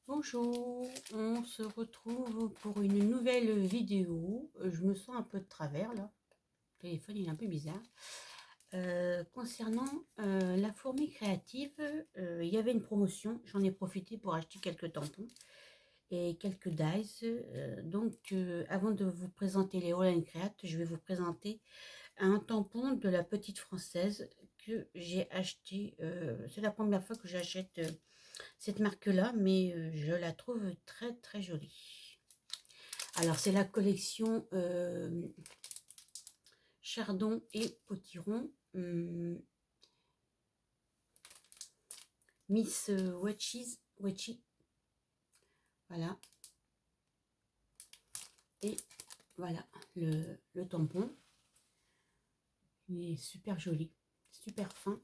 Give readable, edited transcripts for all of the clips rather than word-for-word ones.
Bonjour, on se retrouve pour une nouvelle vidéo. Je me sens un peu de travers là, le téléphone il est un peu bizarre. Concernant la fourmi créative, il y avait une promotion, j'en ai profité pour acheter quelques tampons et quelques dies. Avant de vous présenter les All Create, je vais vous présenter un tampon de la petite française que j'ai acheté. C'est la première fois que j'achète cette marque-là, mais je la trouve très très jolie. Alors, c'est la collection Chardon et Potiron. Miss Wedgie. Voilà. Et voilà le tampon. Il est super joli, super fin.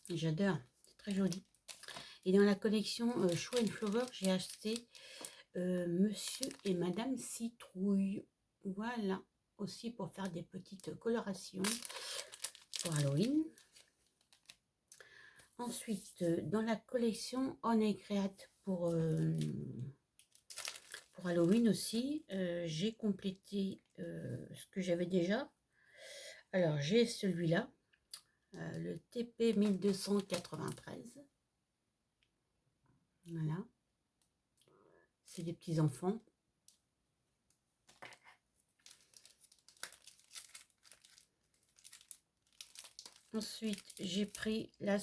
J'adore, c'est très joli. Et dans la collection Show and Flower, j'ai acheté Monsieur et Madame Citrouille. Voilà, aussi pour faire des petites colorations pour Halloween. Ensuite, dans la collection On est Create pour Halloween aussi, j'ai complété ce que j'avais déjà. Alors, j'ai celui-là, le TP 1293. Voilà. C'est des petits enfants. Ensuite, j'ai pris la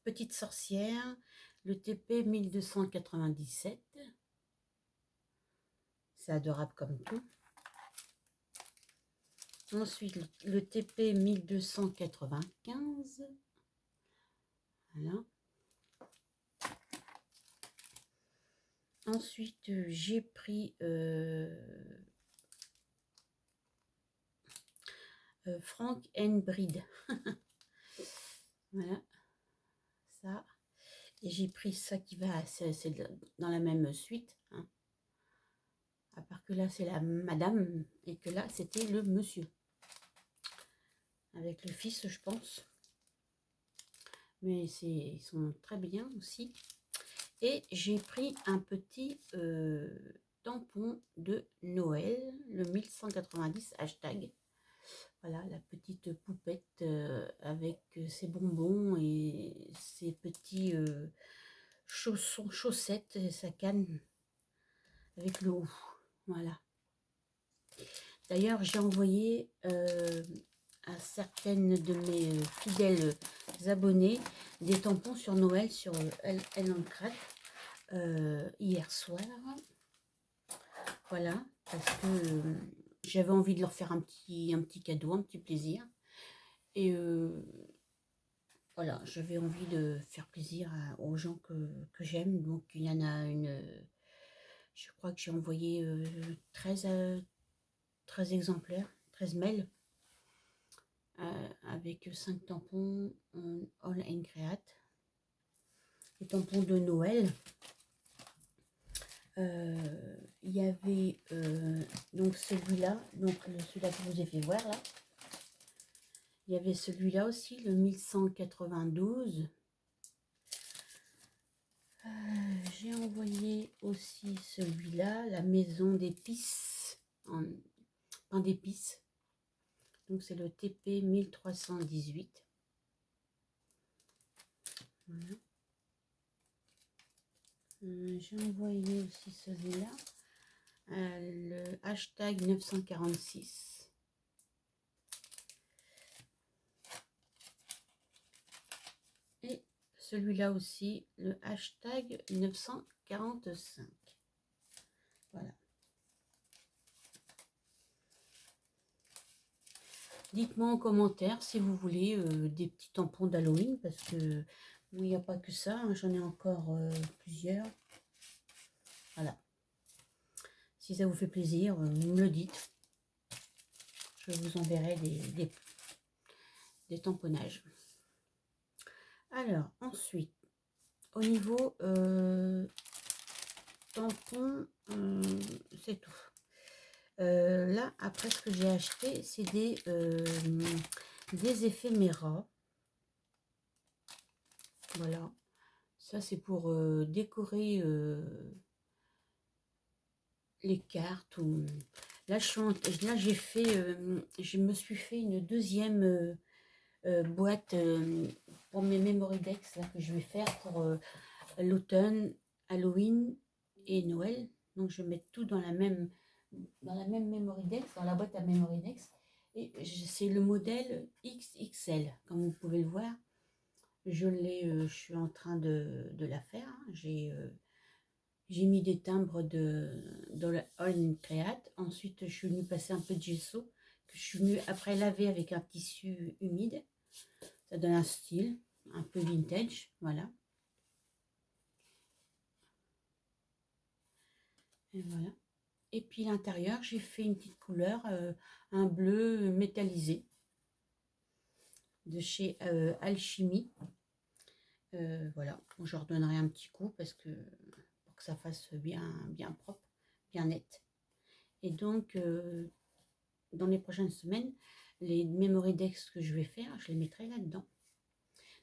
petite sorcière, le TP 1297. C'est adorable comme tout. Ensuite, le TP 1295. Voilà. Ensuite, j'ai pris Frank and Breed. Voilà, ça. Et j'ai pris ça qui va, c'est dans la même suite. Hein. À part que là, c'est la madame et que là, c'était le monsieur. Avec le fils, je pense. Mais ils sont très bien aussi. Et j'ai pris un petit tampon de Noël, le 1190 hashtag. Voilà, la petite poupette avec ses bonbons et ses petits chaussettes et sa canne avec le haut. Voilà. D'ailleurs, j'ai envoyé à certaines de mes fidèles abonnés des tampons sur Noël sur All Create hier soir. Voilà, parce que j'avais envie de leur faire un petit cadeau, un petit plaisir. Et voilà, j'avais envie de faire plaisir aux gens que j'aime. Donc, il y en a je crois que j'ai envoyé 13 exemplaires, 13 mails, avec 5 tampons All Create. Les tampons de Noël. Il y avait donc celui-là, donc celui-là que je vous ai fait voir là. Il y avait celui-là aussi, le 1192. J'ai envoyé aussi celui-là, la maison d'épices, en pain d'épices. Donc c'est le TP 1318. Voilà. J'ai envoyé aussi celui-là, le hashtag 946. Et celui-là aussi, le hashtag 945. Voilà. Dites-moi en commentaire si vous voulez des petits tampons d'Halloween, parce que il n'y a pas que ça, hein, j'en ai encore plusieurs. Voilà. Si ça vous fait plaisir, vous me le dites. Je vous enverrai des tamponnages. Alors, ensuite, au niveau tampon, c'est tout. Là, après, ce que j'ai acheté, c'est des éphéméras. Voilà. Ça, c'est pour décorer les cartes. Ou... Là, là j'ai fait, je me suis fait une deuxième boîte pour mes Memory Decks là, que je vais faire pour l'automne, Halloween et Noël. Donc, je vais mettre tout dans la même Memory Decks, dans la boîte à Memory Decks. Et c'est le modèle XXL, comme vous pouvez le voir. Je suis en train de la faire. Hein. J'ai mis des timbres dans la All Create. Ensuite, je suis venue passer un peu de gesso que je suis venue après laver avec un tissu humide. Ça donne un style un peu vintage, voilà. Et voilà. Et puis l'intérieur, j'ai fait une petite couleur, un bleu métallisé de chez Alchimie. Voilà, je redonnerai un petit coup parce que pour que ça fasse bien propre, bien net. Et donc, dans les prochaines semaines, les Memory Decks que je vais faire, je les mettrai là-dedans.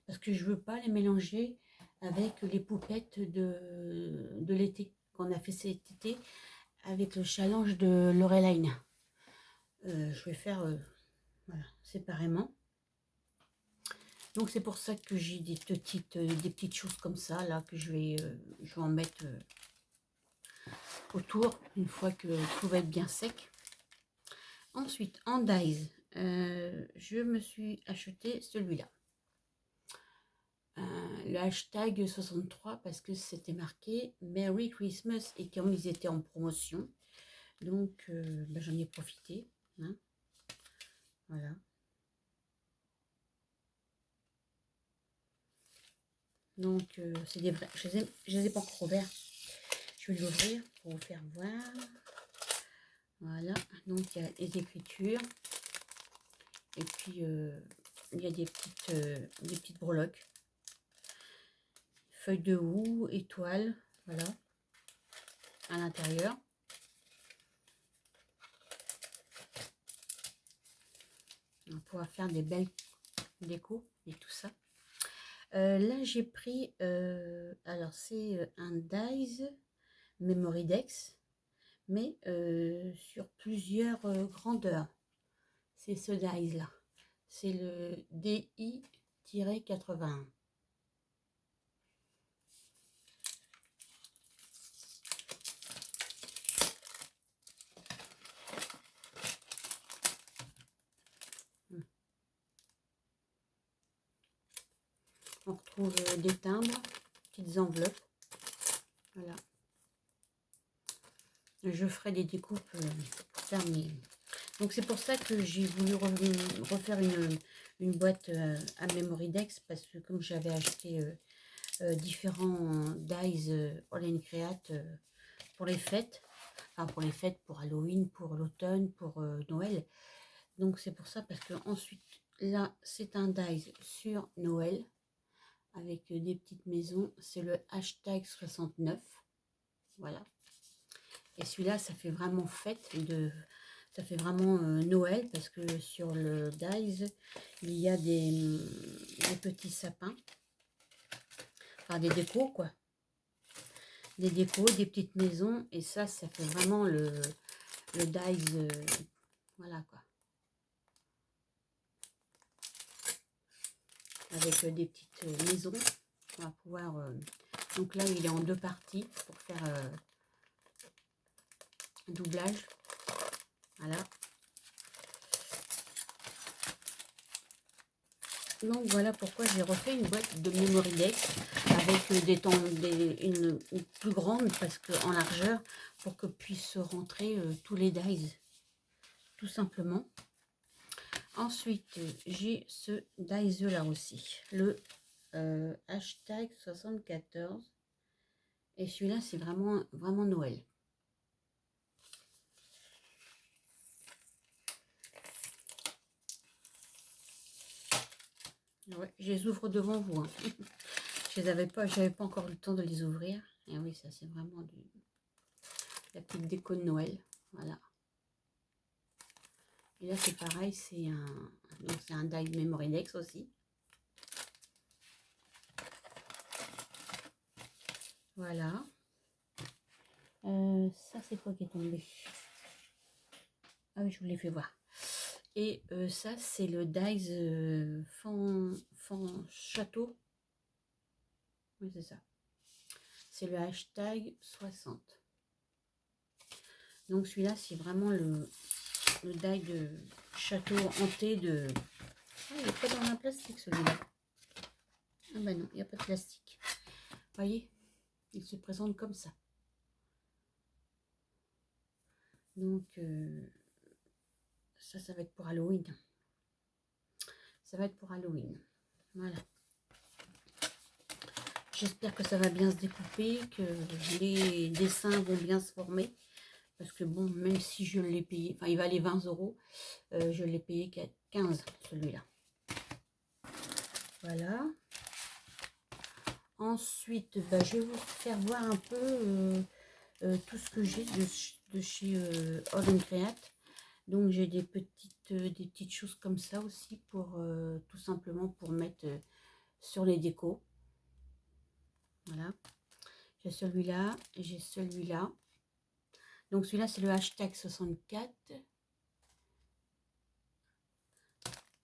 Parce que je veux pas les mélanger avec les poupettes de l'été, qu'on a fait cet été avec le challenge de Loreline. Je vais faire voilà, séparément. Donc c'est pour ça que j'ai des petites choses comme ça là que je vais en mettre autour une fois que tout va être bien sec. Ensuite en dies, je me suis acheté celui-là. Le hashtag 63 parce que c'était marqué Merry Christmas et comme ils étaient en promotion, donc j'en ai profité. Hein. Voilà. Donc c'est des vrais. Je les ai pas encore ouverts. Je vais l'ouvrir pour vous faire voir. Voilà. Donc il y a les écritures. Et puis il y a des petites breloques. Feuilles de houx, étoiles. Voilà. À l'intérieur. On pourra faire des belles décos et tout ça. Là j'ai pris alors c'est un Dies Memory Decks mais sur plusieurs grandeurs. C'est ce Dies là, c'est le DI-81. On retrouve des timbres, petites enveloppes. Voilà. Je ferai des découpes pour faire mes... Donc c'est pour ça que j'ai voulu refaire une boîte à Memory Decks parce que comme j'avais acheté différents dies All Create pour les fêtes, enfin pour les fêtes, pour Halloween, pour l'automne, pour Noël. Donc c'est pour ça parce que ensuite là c'est un dies sur Noël avec des petites maisons. C'est le hashtag 69. Voilà. Et celui-là, ça fait vraiment fête ça fait vraiment Noël parce que sur le Dies, il y a des petits sapins, enfin des décos quoi, des décos, des petites maisons et ça fait vraiment le Dies, voilà quoi, avec des petites maisons. On va pouvoir donc là il est en deux parties pour faire un doublage. Voilà. Donc voilà pourquoi j'ai refait une boîte de Memory Decks avec une plus grande parce que en largeur pour que puisse rentrer tous les dies tout simplement. Ensuite j'ai ce dies là aussi, le hashtag 74 et celui-là c'est vraiment Noël. Ouais, je les ouvre devant vous. Hein. J'avais pas encore eu le temps de les ouvrir. Et oui, ça c'est vraiment la petite déco de Noël. Voilà. Et là c'est pareil, c'est un die Memory Decks aussi. Voilà. Ça, c'est quoi qui est tombé? Ah oui, je vous l'ai fait voir. Et ça, c'est le Dice Fan Château. Oui, c'est ça. C'est le hashtag 60. Donc celui-là, c'est vraiment le die de château hanté de... Ah, il n'est pas dans un plastique celui-là. Ah ben non, il n'y a pas de plastique. Vous voyez, il se présente comme ça. Donc, ça va être pour Halloween. Ça va être pour Halloween. Voilà. J'espère que ça va bien se découper, que les dessins vont bien se former. Parce que bon, même si je l'ai payé, enfin il valait 20 €, je l'ai payé qu'à 15 celui-là. Voilà. Ensuite, bah, je vais vous faire voir un peu tout ce que j'ai de chez All Create. Donc j'ai des petites choses comme ça aussi pour tout simplement pour mettre sur les décos. Voilà. J'ai celui-là, j'ai celui-là. Donc celui-là c'est le hashtag 64.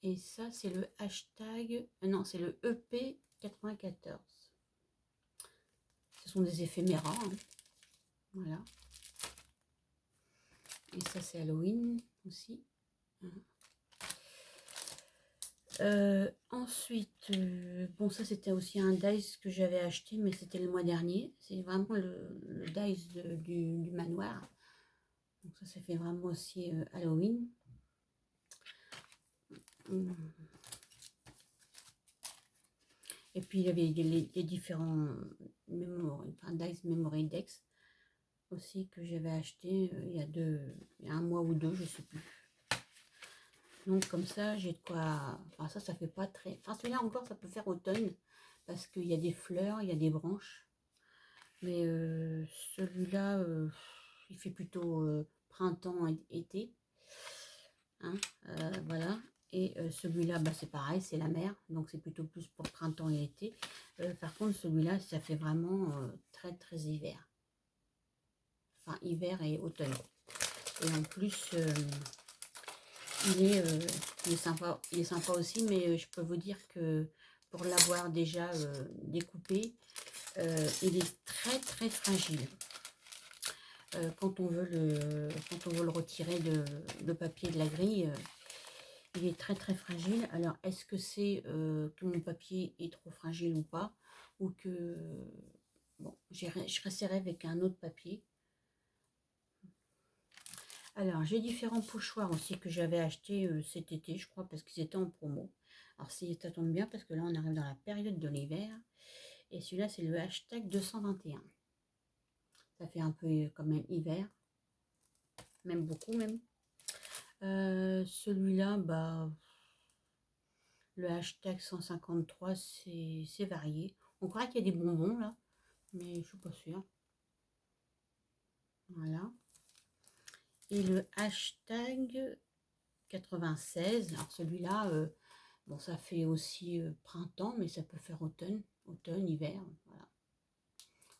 Et ça c'est le hashtag, non c'est le EP 94. Ce sont des éphéméras. Hein. Voilà. Et ça c'est Halloween aussi. Ensuite, bon ça c'était aussi un dice que j'avais acheté, mais c'était le mois dernier. C'est vraiment le dice du manoir. Donc ça fait vraiment aussi Halloween. Et puis il y avait les différents dice memory dex aussi que j'avais acheté il y a un mois ou deux, je sais plus. Donc comme ça, j'ai de quoi... Enfin ça fait pas très... Enfin celui-là encore, ça peut faire automne. Parce qu'il y a des fleurs, il y a des branches. Mais celui-là, il fait plutôt printemps et été. Hein, voilà. Et celui-là, bah, c'est pareil, c'est la mer. Donc c'est plutôt plus pour printemps et été. Par contre, celui-là, ça fait vraiment très très hiver. Enfin, hiver et automne. Et en plus... il est sympa, aussi, mais je peux vous dire que pour l'avoir déjà découpé, il est très très fragile. Quand on veut le retirer de papier de la grille, il est très très fragile. Alors est-ce que c'est que mon papier est trop fragile ou pas, ou que bon, je resserrai avec un autre papier. Alors, j'ai différents pochoirs aussi que j'avais acheté cet été, je crois, parce qu'ils étaient en promo. Alors, ça tombe bien, parce que là, on arrive dans la période de l'hiver. Et celui-là, c'est le hashtag 221. Ça fait un peu quand même hiver. Même beaucoup, même. Celui-là, bah, le hashtag 153, c'est varié. On croit qu'il y a des bonbons, là. Mais je suis pas sûre. Voilà. Et le hashtag 96. Alors, celui-là... bon, ça fait aussi printemps, mais ça peut faire automne, hiver, voilà.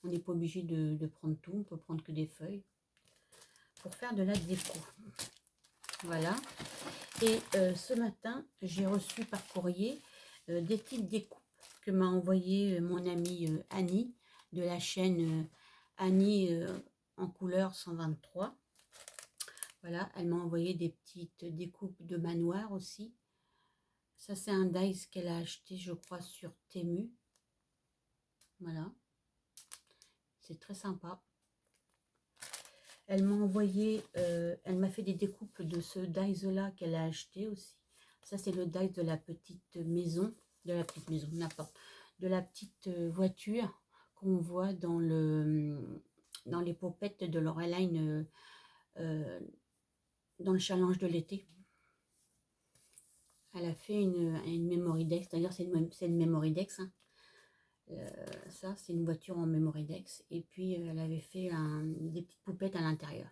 On n'est pas obligé de prendre tout, on peut prendre que des feuilles pour faire de la déco. Voilà. Et ce matin, j'ai reçu par courrier des petites découpes que m'a envoyé mon amie Annie, de la chaîne Annie en couleur 123. Voilà, elle m'a envoyé des petites découpes de manoir aussi. Ça, c'est un dice qu'elle a acheté, je crois, sur Temu. Voilà. C'est très sympa. Elle m'a envoyé, elle m'a fait des découpes de ce dice-là qu'elle a acheté aussi. Ça, c'est le dice de la petite maison, n'importe, de la petite voiture qu'on voit dans les popettes de Loreline dans le challenge de l'été. Elle a fait une memory dex, d'ailleurs c'est une memory dex. Hein. Ça, c'est une voiture en memory dex. Et puis, elle avait fait des petites poupettes à l'intérieur.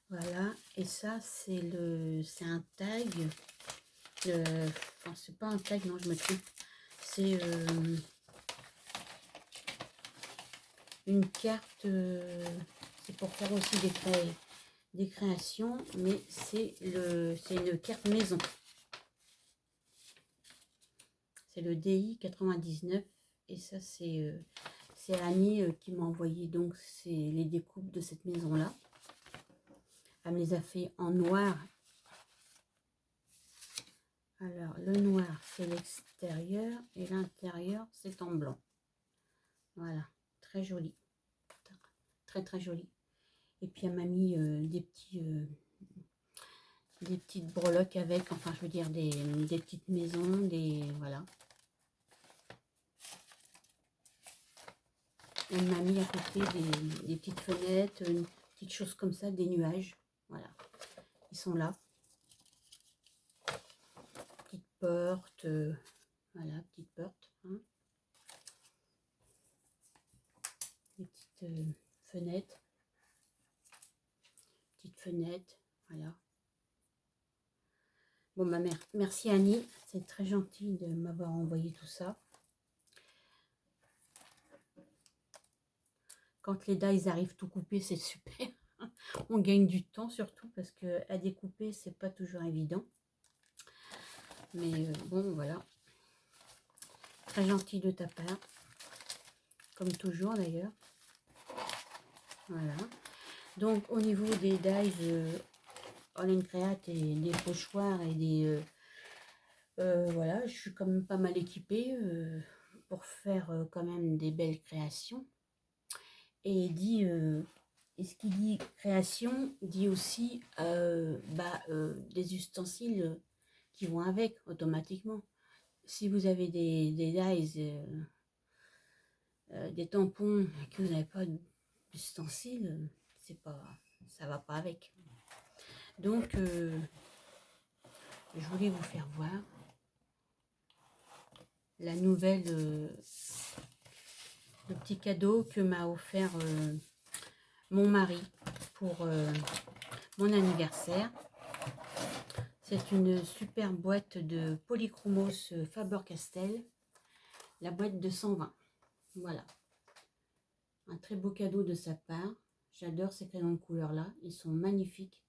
Voilà. Et ça, c'est un tag. Enfin, c'est pas un tag, non, je me trompe. C'est une carte, c'est pour faire aussi des créations, mais c'est une carte maison. C'est le DI 99 et ça c'est Annie qui m'a envoyé donc c'est les découpes de cette maison là. Elle me les a fait en noir. Alors le noir c'est l'extérieur et l'intérieur c'est en blanc. Voilà, très joli, très très joli. Et puis elle m'a mis des petites breloques avec, enfin je veux dire des petites maisons, voilà. Elle m'a mis à côté des petites fenêtres, une petite chose comme ça, des nuages. Voilà, ils sont là. Petite porte, voilà, petite porte. Hein. Des petites fenêtres. Petite fenêtre, voilà. Bon, ma mère, merci Annie, c'est très gentil de m'avoir envoyé tout ça. Quand les dies arrivent tout coupés, c'est super. On gagne du temps surtout parce que à découper, c'est pas toujours évident. Mais bon, voilà. Très gentil de ta part. Comme toujours d'ailleurs. Voilà. Donc au niveau des dies All Create et des pochoirs et des... voilà, je suis quand même pas mal équipée pour faire quand même des belles créations. Et dit, et ce qui dit création, dit aussi des ustensiles qui vont avec automatiquement. Si vous avez des dies, des tampons, que vous n'avez pas d'ustensiles, ça va pas avec. Donc, je voulais vous faire voir la nouvelle, le petit cadeau que m'a offert mon mari pour mon anniversaire. C'est une super boîte de Polychromos Faber-Castell, la boîte de 120. Voilà, un très beau cadeau de sa part. J'adore ces crayons de couleur là, ils sont magnifiques.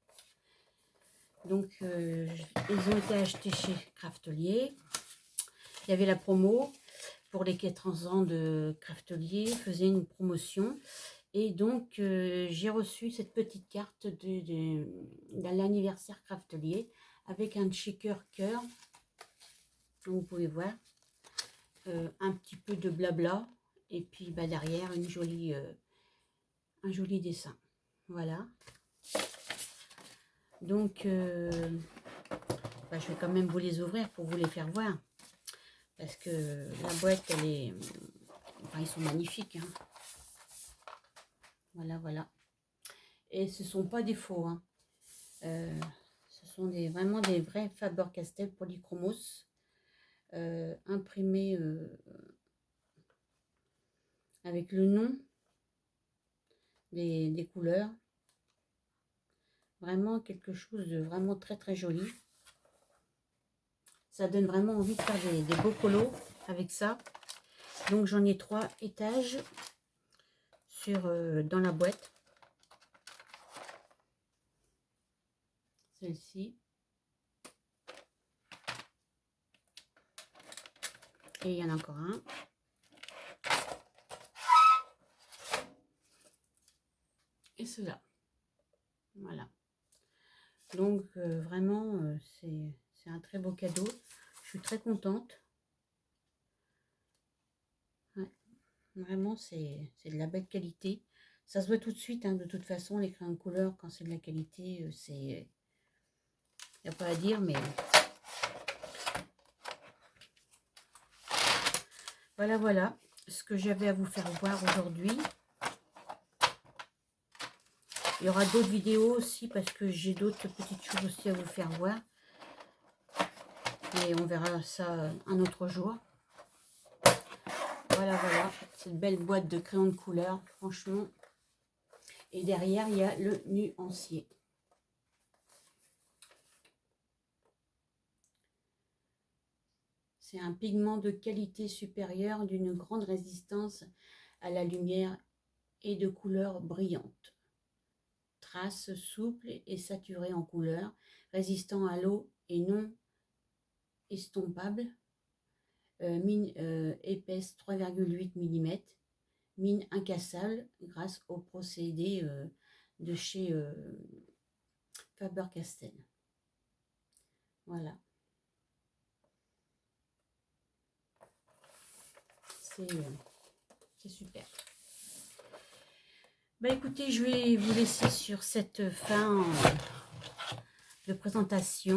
Donc ils ont été achetés chez Craftelier. Il y avait la promo pour les 4 ans de Craftelier, faisait une promotion. Et donc, j'ai reçu cette petite carte de l'anniversaire Craftelier avec un shaker cœur. Vous pouvez voir. Un petit peu de blabla. Et puis, derrière, un joli dessin. Voilà. Donc, je vais quand même vous les ouvrir pour vous les faire voir. Parce que la boîte, elle est... Enfin, ils sont magnifiques. Hein. Voilà, voilà. Et ce ne sont pas des faux. Hein. Ce sont vraiment des vrais Faber-Castell Polychromos imprimés avec le nom des couleurs. Vraiment quelque chose de vraiment très très joli. Ça donne vraiment envie de faire des beaux colos avec ça. Donc j'en ai 3 étages dans la boîte. Celle-ci. Et il y en a encore un. Et cela. Voilà. Donc vraiment, c'est un très beau cadeau. Je suis très contente. Ouais. Vraiment, c'est de la belle qualité. Ça se voit tout de suite, hein, de toute façon, les crayons de couleur, quand c'est de la qualité, c'est... Il n'y a pas à dire, mais... Voilà, voilà ce que j'avais à vous faire voir aujourd'hui. Il y aura d'autres vidéos aussi, parce que j'ai d'autres petites choses aussi à vous faire voir. Et on verra ça un autre jour. Voilà, voilà, cette belle boîte de crayons de couleur, franchement. Et derrière, il y a le nuancier. C'est un pigment de qualité supérieure d'une grande résistance à la lumière et de couleur brillante. Trace souple et saturée en couleur, résistant à l'eau et non estompable. Mine épaisse 3,8 mm. Mine incassable grâce au procédé de chez Faber-Castell. Voilà. C'est super. Bah écoutez, je vais vous laisser sur cette fin de présentation.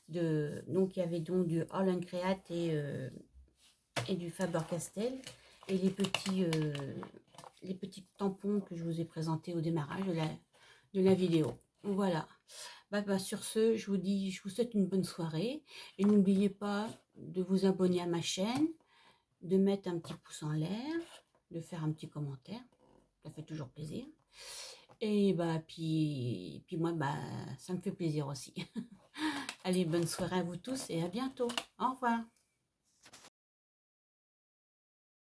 Donc il y avait donc du All Create et du Faber-Castell et les petits tampons que je vous ai présentés au démarrage de la vidéo. Voilà. Sur ce, je vous souhaite une bonne soirée et n'oubliez pas de vous abonner à ma chaîne, de mettre un petit pouce en l'air, de faire un petit commentaire, ça fait toujours plaisir. Et puis moi, ça me fait plaisir aussi. Allez, bonne soirée à vous tous et à bientôt. Au revoir.